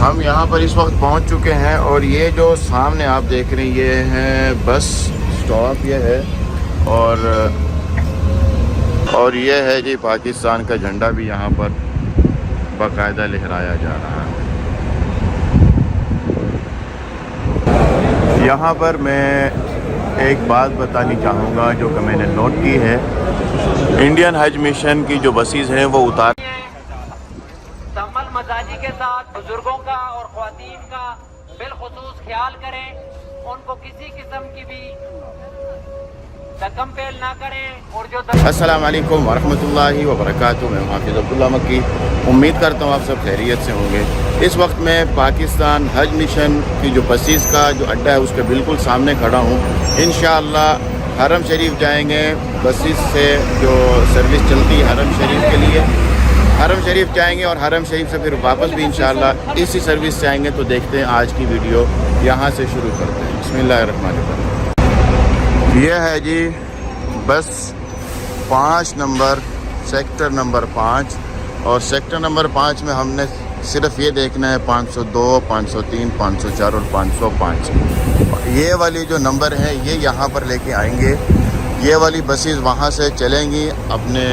हम यहाँ पर इस वक्त पहुँच चुके हैं और ये जो सामने आप देख रहे हैं ये है बस स्टॉप ये है और ये है जी पाकिस्तान का झंडा भी यहाँ पर बाकायदा लहराया जा रहा है। यहाँ पर मैं एक बात बतानी चाहूँगा जो कि मैंने नोट की है। इंडियन हज मिशन की जो बसेस हैं वो उतार तम्मल मजाजी के साथ बुजुर्गों का और ख्वातीन का बिलखुसूस ख्याल करें, उनको किसी किस्म की भी दकम पेल ना करें। और जो अस्सलाम वालेकुम वरहमतुल्लाहि वबरकातुहू। मैं हाफिज़ अब्दुल्ला मक्की उम्मीद करता हूँ आप सब खैरियत से होंगे। इस वक्त मैं पाकिस्तान हज मिशन की जो बसेस का जो अड्डा है उसके बिल्कुल सामने खड़ा हूँ। इंशाअल्लाह हरम शरीफ जाएंगे। बसेस से जो सर्विस चलती है हरम शरीफ के लिए, हरम शरीफ जाएंगे और हरम शरीफ से फिर वापस भी इंशाअल्लाह इसी सर्विस से आएंगे। तो देखते हैं आज की वीडियो यहाँ से शुरू करते हैं। बिस्मिल्लाहिर्रहमानिर्रहीम। ये है जी बस 5 नंबर सेक्टर नंबर 5 और सेक्टर नंबर 5 में हमने सिर्फ ये देखना है 502, 503, 504 और 505। ये वाली जो नंबर है ये यहाँ पर लेके आएंगे। ये वाली बसेस वहाँ से चलेंगी अपने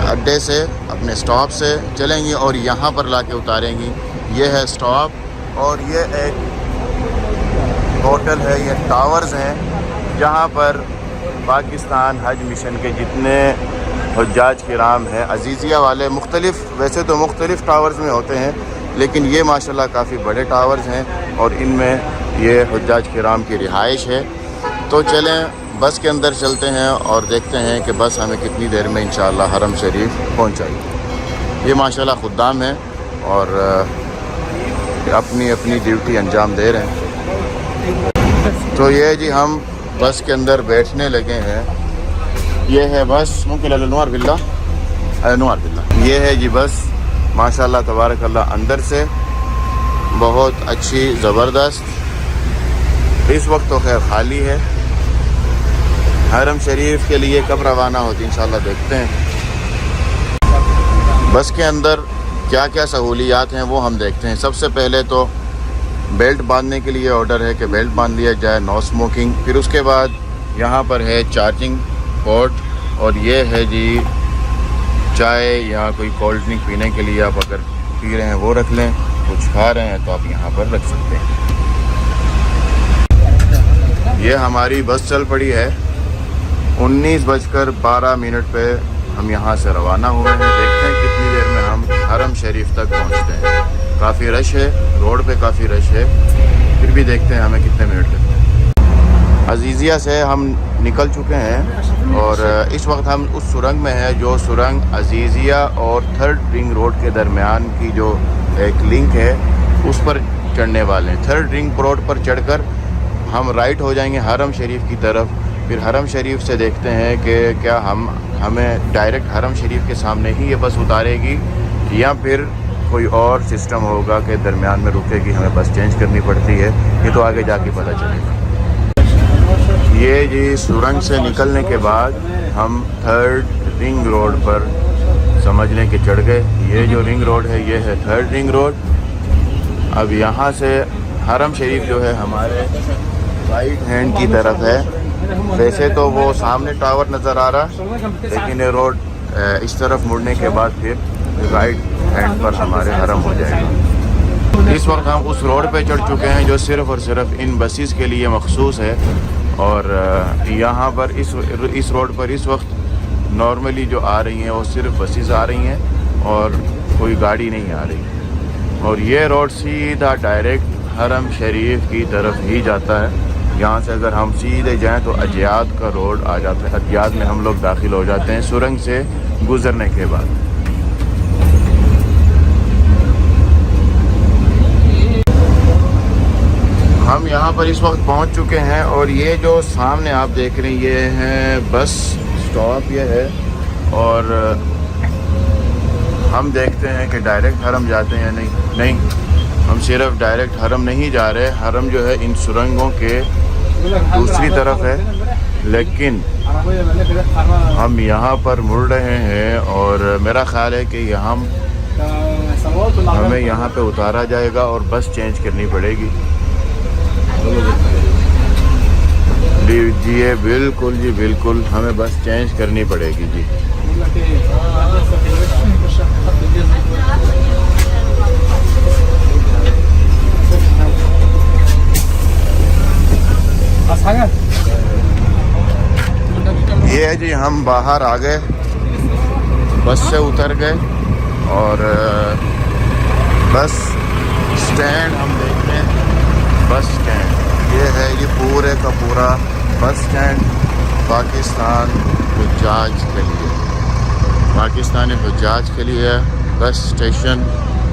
अड्डे से, अपने स्टॉप से चलेंगी और यहाँ पर लाके उतारेंगी। ये है स्टॉप और ये एक होटल है, ये टावर्स हैं जहाँ पर पाकिस्तान हज मिशन के जितने हुज्जाज किराम हैं, अजीज़िया वाले, वैसे तो मुख्तलिफ़ टावर्स में होते हैं लेकिन ये माशाल्लाह काफ़ी बड़े टावर्स हैं और इनमें ये हुज्जाज किराम की रिहाइश है। तो चलें बस के अंदर चलते हैं और देखते हैं कि बस हमें कितनी देर में इंशाअल्लाह हरम शरीफ पहुँचाएगी। ये माशाल्लाह खुद्दाम हैं और अपनी अपनी ड्यूटी अंजाम दे रहे हैं। तो ये जी हम बस के अंदर बैठने लगे हैं। ये है बस अनवार बिल्ला। ये है जी बस माशाल्लाह तबारकल्लाह, अंदर से बहुत अच्छी ज़बरदस्त। इस वक्त तो खैर खाली है। हरम शरीफ के लिए कब रवाना होती इंशाल्लाह देखते हैं। बस के अंदर क्या क्या सहूलियात हैं वो हम देखते हैं। सबसे पहले तो बेल्ट बांधने के लिए ऑर्डर है कि बेल्ट बांध लिया जाए, नो स्मोकिंग। फिर उसके बाद यहाँ पर है चार्जिंग पोर्ट और ये है जी चाय या कोई कोल्ड ड्रिंक पीने के लिए आप अगर पी रहे हैं वो रख लें, कुछ खा रहे हैं तो आप यहाँ पर रख सकते हैं। ये हमारी बस चल पड़ी है। 19:12 पे हम यहाँ से रवाना हुए हैं। देखते हैं कितनी देर में हम हरम शरीफ तक पहुँचते हैं। काफ़ी रश है, रोड पे काफ़ी रश है, फिर भी देखते हैं हमें कितने मिनट लगते हैं। अजीज़िया से हम निकल चुके हैं और इस वक्त हम उस सुरंग में हैं जो सुरंग अजीज़िया और 3rd रिंग रोड के दरमियान की जो एक लिंक है उस पर चढ़ने वाले हैं। 3rd रिंग रोड पर चढ़कर हम राइट हो जाएंगे हरम शरीफ की तरफ। फिर हरम शरीफ से देखते हैं कि क्या हमें डायरेक्ट हरम शरीफ के सामने ही ये बस उतारेगी या फिर कोई और सिस्टम होगा कि दरमियान में रुकेगी, हमें बस चेंज करनी पड़ती है। ये तो आगे जाके पता चलेगा। ये जी सुरंग से निकलने के बाद हम 3rd रिंग रोड पर समझ लें कि चढ़ गए। ये जो रिंग रोड है ये है 3rd रिंग रोड। अब यहाँ से हरम शरीफ जो है हमारे राइट हैंड की तरफ है। वैसे तो वो सामने टावर नज़र आ रहा लेकिन ये रोड इस तरफ मुड़ने के बाद फिर राइट हैंड पर हमारे हरम हो जाएगा। इस वक्त हम उस रोड पे चढ़ चुके हैं जो सिर्फ़ और सिर्फ इन बसेस के लिए मखसूस है और यहाँ पर इस रोड पर इस वक्त नॉर्मली जो आ रही हैं वो सिर्फ बसेस आ रही हैं और कोई गाड़ी नहीं आ रही। और ये रोड सीधा डायरेक्ट हरम शरीफ की तरफ ही जाता है। यहाँ से अगर हम सीधे जाएं तो अजियाद का रोड आ जाता है। अजियाद में हम लोग दाखिल हो जाते हैं सुरंग से गुज़रने के बाद। हम यहाँ पर इस वक्त पहुँच चुके हैं और ये जो सामने आप देख रहे हैं ये है बस स्टॉप ये है और हम देखते हैं कि डायरेक्ट हरम जाते हैं या नहीं। हम सिर्फ डायरेक्ट हरम नहीं जा रहे। हरम जो है इन सुरंगों के दूसरी तरफ है लेकिन हम यहाँ पर मुड़ रहे हैं और मेरा ख्याल है कि हम हमें यहाँ पे उतारा जाएगा और बस चेंज करनी पड़ेगी। जी बिल्कुल जी बिल्कुल, हमें बस चेंज करनी पड़ेगी जी। ये है जी, हम बाहर आ गए, बस से उतर गए और बस स्टैंड हम देखते हैं। बस स्टैंड ये है, ये पूरे का पूरा बस स्टैंड पाकिस्तान हुज्जाज के लिए, पाकिस्तानी हुज्जाज के लिए बस स्टेशन।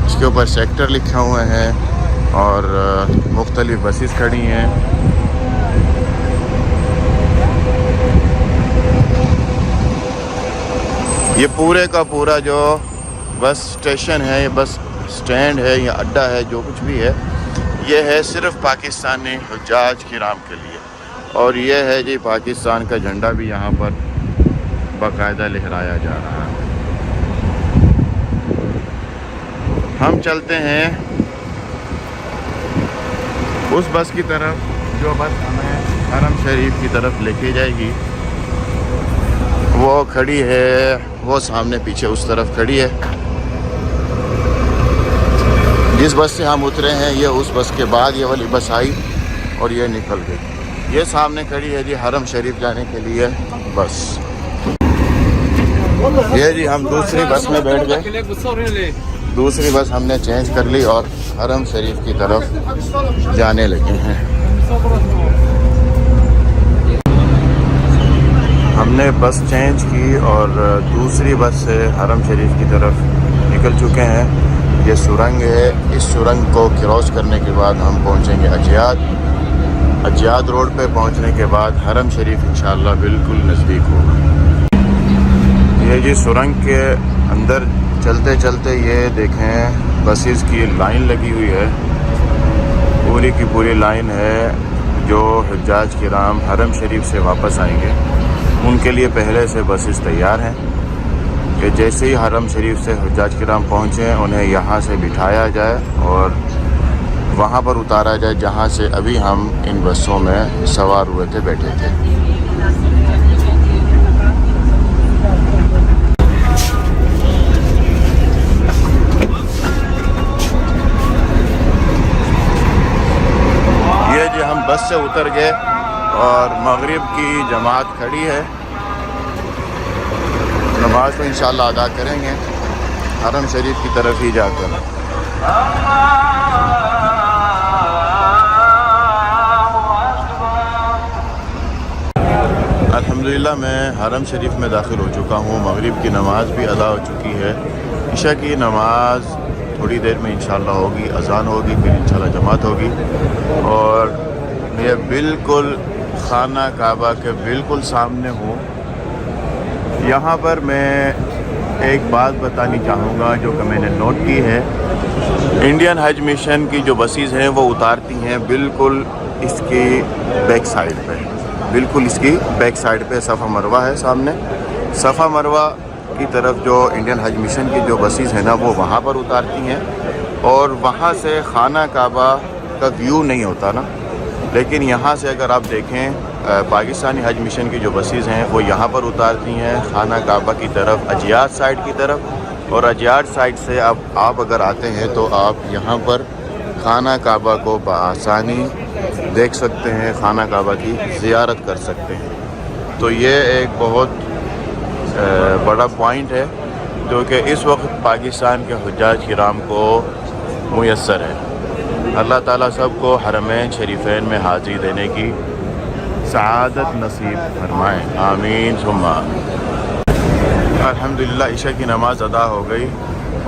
इसके ऊपर सेक्टर लिखा हुआ है और मुख्तलिफ बसेस खड़ी हैं। ये पूरे का पूरा जो बस स्टेशन है, ये बस स्टैंड है या अड्डा है, जो कुछ भी है, ये है सिर्फ पाकिस्तानी हुज्जाज किराम के लिए। और ये है जी, पाकिस्तान का झंडा भी यहाँ पर बाकायदा लहराया जा रहा है। हम चलते हैं उस बस की तरफ जो बस हमें हरम शरीफ की तरफ लेके जाएगी। वो खड़ी है, वो सामने पीछे उस तरफ खड़ी है। जिस बस से हम उतरे हैं, ये उस बस के बाद ये वाली बस आई और ये निकल गई। ये सामने खड़ी है जी, हरम शरीफ जाने के लिए बस। ये जी, हम दूसरी बस में बैठ गए, दूसरी बस हमने चेंज कर ली और हरम शरीफ की तरफ जाने लगे हैं। हमने बस चेंज की और दूसरी बस से हरम शरीफ की तरफ निकल चुके हैं। ये सुरंग है, इस सुरंग को क्रॉस करने के बाद हम पहुंचेंगे अजियाद। अजियाद रोड पे पहुंचने के बाद हरम शरीफ इंशाअल्लाह बिल्कुल नज़दीक होगा। ये जी, सुरंग के अंदर चलते चलते ये देखें बसेस की लाइन लगी हुई है, पूरी की पूरी लाइन है। जो हुज्जाज किराम हरम शरीफ से वापस आएंगे उनके लिए पहले से बसेस तैयार हैं कि जैसे ही हरम शरीफ से हुज्जाज किराम पहुँचें उन्हें यहाँ से बिठाया जाए और वहाँ पर उतारा जाए जहाँ से अभी हम इन बसों में सवार हुए थे, बैठे थे। ये जी, हम बस से उतर गए और मगरिब की जमात खड़ी है। नमाज तो इंशाअल्लाह अदा करेंगे हरम शरीफ की तरफ ही जाकर। अल्हम्दुलिल्लाह मैं हरम शरीफ में दाखिल हो चुका हूँ। मगरिब की नमाज़ भी अदा हो चुकी है। इशा की नमाज़ थोड़ी देर में इंशाअल्लाह होगी, अज़ान होगी, फिर इंशाअल्लाह जमात होगी। और मैं बिल्कुल खाना काबा के बिल्कुल सामने हूँ। यहाँ पर मैं एक बात बतानी चाहूँगा जो कि मैंने नोट की है। इंडियन हज मिशन की जो बसेस हैं वो उतारती हैं बिल्कुल इसकी बैक साइड पे, बिल्कुल इसकी बैक साइड पे सफ़ा मरवा है सामने। सफ़ा मरवा की तरफ जो इंडियन हज मिशन की जो बसेस हैं ना, वो वहाँ पर उतारती हैं और वहाँ से खाना काबा का व्यू नहीं होता ना। लेकिन यहाँ से अगर आप देखें पाकिस्तानी हज मिशन की जो बसेस हैं वो यहाँ पर उतारती हैं खाना काबा की तरफ, अजियाद साइड की तरफ। और अजियाद साइड से आप अगर आते हैं तो आप यहाँ पर खाना काबा को बआसानी देख सकते हैं, खाना काबा की ज़ियारत कर सकते हैं। तो ये एक बहुत बड़ा पॉइंट है जो कि इस वक्त पाकिस्तान के हुज्जाज किराम को मुयस्सर है। अल्लाह ताला सबको हरमैन शरीफैन में हाज़िरी देने की सआदत नसीब फरमाएँ, आमीन सुम्मा। अल्हम्दुलिल्लाह इशा की नमाज़ अदा हो गई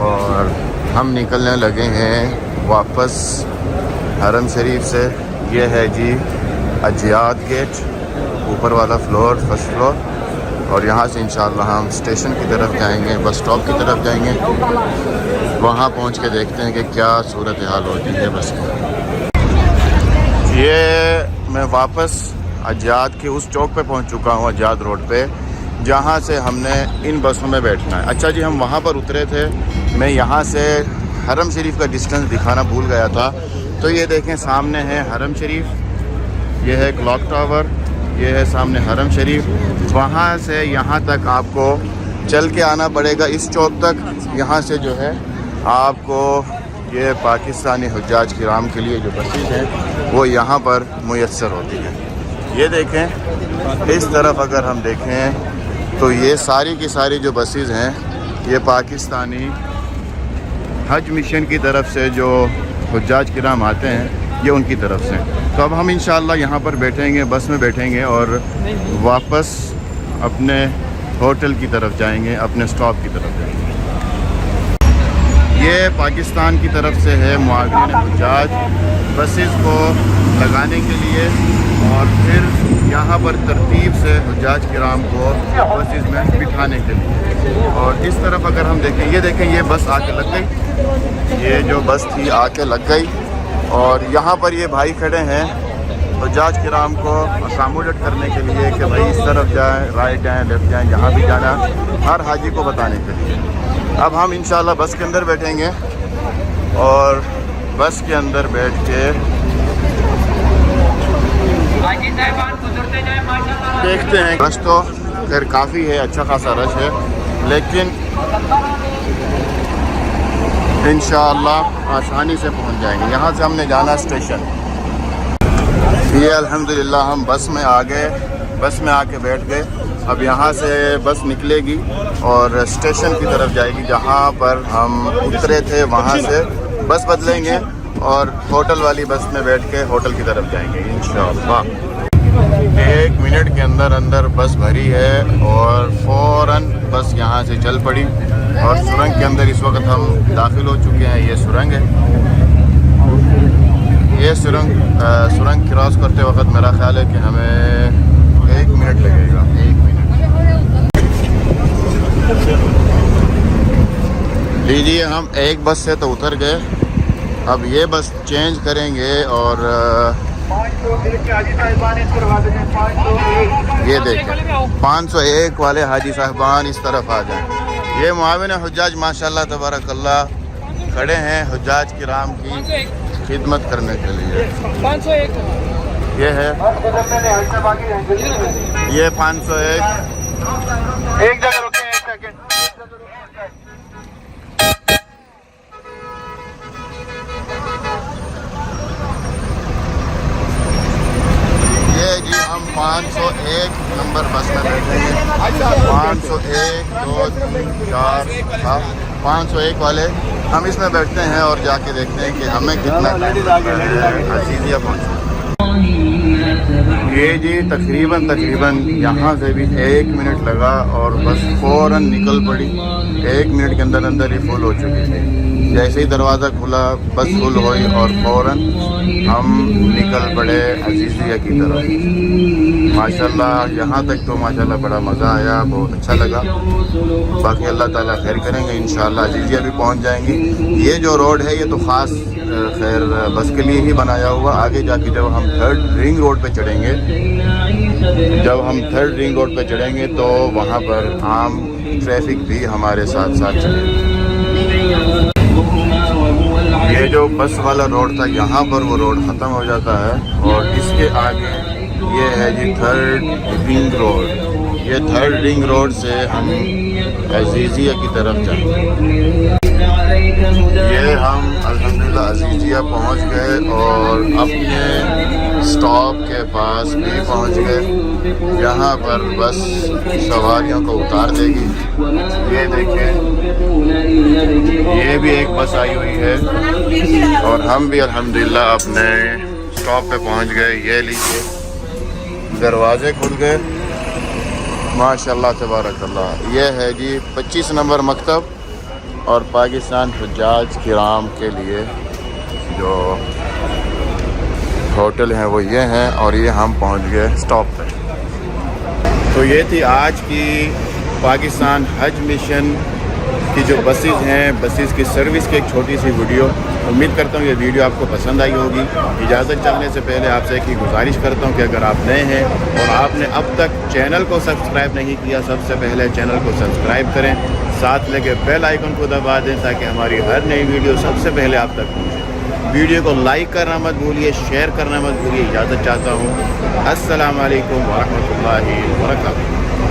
और हम निकलने लगे हैं वापस हरम शरीफ से। ये है जी अजियाद गेट, ऊपर वाला फ्लोर, फर्स्ट फ्लोर। और यहाँ से इंशाअल्लाह हम स्टेशन की तरफ जाएंगे, बस स्टॉप की तरफ जाएंगे। वहाँ पहुँच के देखते हैं कि क्या सूरत हाल होती है बस की। ये मैं वापस अजियाद के उस चौक पे पहुँच चुका हूँ, अजियाद रोड पे, जहाँ से हमने इन बसों में बैठना है। अच्छा जी, हम वहाँ पर उतरे थे। मैं यहाँ से हरम शरीफ का डिस्टेंस दिखाना भूल गया था। तो ये देखें सामने है हरम शरीफ, ये है क्लॉक टावर, ये है सामने हरम शरीफ। वहाँ से यहाँ तक आपको चल के आना पड़ेगा इस चौक तक। यहाँ से जो है आपको ये पाकिस्तानी हुज्जाज किराम के लिए जो बसेस हैं वो यहाँ पर मुयस्सर होती हैं। ये देखें इस तरफ अगर हम देखें तो ये सारी की सारी जो बसेस हैं ये पाकिस्तानी हज मिशन की तरफ से जो हुज्जाज किराम आते हैं ये उनकी तरफ से। तो अब हम इंशाअल्लाह यहाँ पर बैठेंगे, बस में बैठेंगे और वापस अपने होटल की तरफ जाएंगे, अपने स्टॉप की तरफ जाएंगे। ये पाकिस्तान की तरफ से है मुआविन हुज्जाज बसेस को लगाने के लिए और फिर यहाँ पर तरतीब से हुज्जाज किराम को बसेस में बिठाने के लिए। और इस तरफ अगर हम देखें, ये देखें ये बस आके लग गई, ये जो बस थी आके लग गई। और यहाँ पर ये भाई खड़े हैं हुज्जाज किराम को अकोमोडेट करने के लिए कि भाई इस तरफ जाएं, राइट जाएं, लेफ़्ट जाएं, जहाँ भी जाना हर हाजी को बताने के लिए। अब हम इंशाल्लाह बस के अंदर बैठेंगे और बस के अंदर बैठ के देखते हैं। रश तो खैर काफ़ी है, अच्छा खासा रश है, लेकिन इंशाअल्लाह आसानी से पहुंच जाएंगे। यहाँ से हमने जाना स्टेशन। ये अल्हम्दुलिल्लाह हम बस में आ गए, बस में आके बैठ गए। अब यहाँ से बस निकलेगी और स्टेशन की तरफ जाएगी। जहाँ पर हम उतरे थे वहाँ से बस बदलेंगे और होटल वाली बस में बैठ के होटल की तरफ जाएंगे इंशाअल्लाह। 1 मिनट के अंदर अंदर बस भरी है और फ़ौरन बस यहाँ से चल पड़ी। और सुरंग के अंदर इस वक्त हम दाखिल हो चुके हैं। ये सुरंग है, ये सुरंग क्रॉस करते वक्त मेरा ख्याल है कि हमें 1 मिनट लगेगा, 1 मिनट। लीजिए हम एक बस से तो उतर गए, अब ये बस चेंज करेंगे और ये देखें 501 वाले हाजी साहबान इस तरफ आ जाएं। ये मुआविन हुज्जाज माशाल्लाह तबारकल्लाह खड़े हैं हुज्जाज किराम की खिदमत करने के लिए। 501 ये है, ये 501। एक जगह रुके, 1 सेकंड। ये जी हम 501 नंबर बस में बैठेंगे। 501, 2, 3, 4, 501 वाले हम इसमें बैठते हैं और जाके देखते हैं कि हमें कितना अजीजिया पहुँचे। ये जी तकरीबन यहाँ से भी 1 मिनट लगा और बस फ़ौरन निकल पड़ी। 1 मिनट के अंदर अंदर ही फुल हो चुकी थी। जैसे ही दरवाज़ा खुला बस फुल हुई और फ़ौरन हम निकल पड़े अजीजिया की तरफ। माशाल्लाह यहाँ तक तो माशाल्लाह बड़ा मज़ा आया, बहुत अच्छा लगा। बाकी अल्लाह ताला खैर करेंगे, इंशाल्लाह अजीजिया भी पहुँच जाएंगे। ये जो रोड है ये तो ख़ास खैर बस के लिए ही बनाया हुआ। आगे जाके जब हम 3rd रिंग रोड पे चढ़ेंगे, तो वहाँ पर आम ट्रैफिक भी हमारे साथ साथ चलेगा। ये जो बस वाला रोड था यहाँ पर वो रोड ख़त्म हो जाता है और इसके आगे ये है जी 3rd रिंग रोड। ये 3rd रिंग रोड से हम अजीजिया की तरफ जाएंगे। ये हम अल्हम्दुलिल्लाह अजीजिया पहुँच गए और अपने स्टॉप के पास भी पहुँच गए। यहाँ पर बस सवारियों को उतार देगी। ये देखें ये भी एक बस आई हुई है और हम भी अल्हम्दुलिल्लाह अपने स्टॉप पे पहुँच गए। ये लीजिए दरवाजे खुल गए माशाल्लाह तबारकल्लाह। ये है जी 25 नंबर मकतब और पाकिस्तान हुज्जाज किराम के लिए जो होटल हैं वो ये हैं और ये हम पहुंच गए स्टॉप पे। तो ये थी आज की पाकिस्तान हज मिशन की जो बसेस हैं, बसेस की सर्विस की एक छोटी सी वीडियो। उम्मीद करता हूँ ये वीडियो आपको पसंद आई होगी। इजाज़त चाहने से पहले आपसे एक गुजारिश करता हूँ कि अगर आप नए हैं और आपने अब तक चैनल को सब्सक्राइब नहीं किया, सबसे पहले चैनल को सब्सक्राइब करें, साथ लेके बेल आइकन को दबा दें ताकि हमारी हर नई वीडियो सबसे पहले आप तक पहुँचे। वीडियो को लाइक करना मत भूलिए, शेयर करना मत भूलिए। इजाज़त चाहता हूँ। अस्सलाम वालेकुम व रहमतुल्लाहि व बरकातुहू।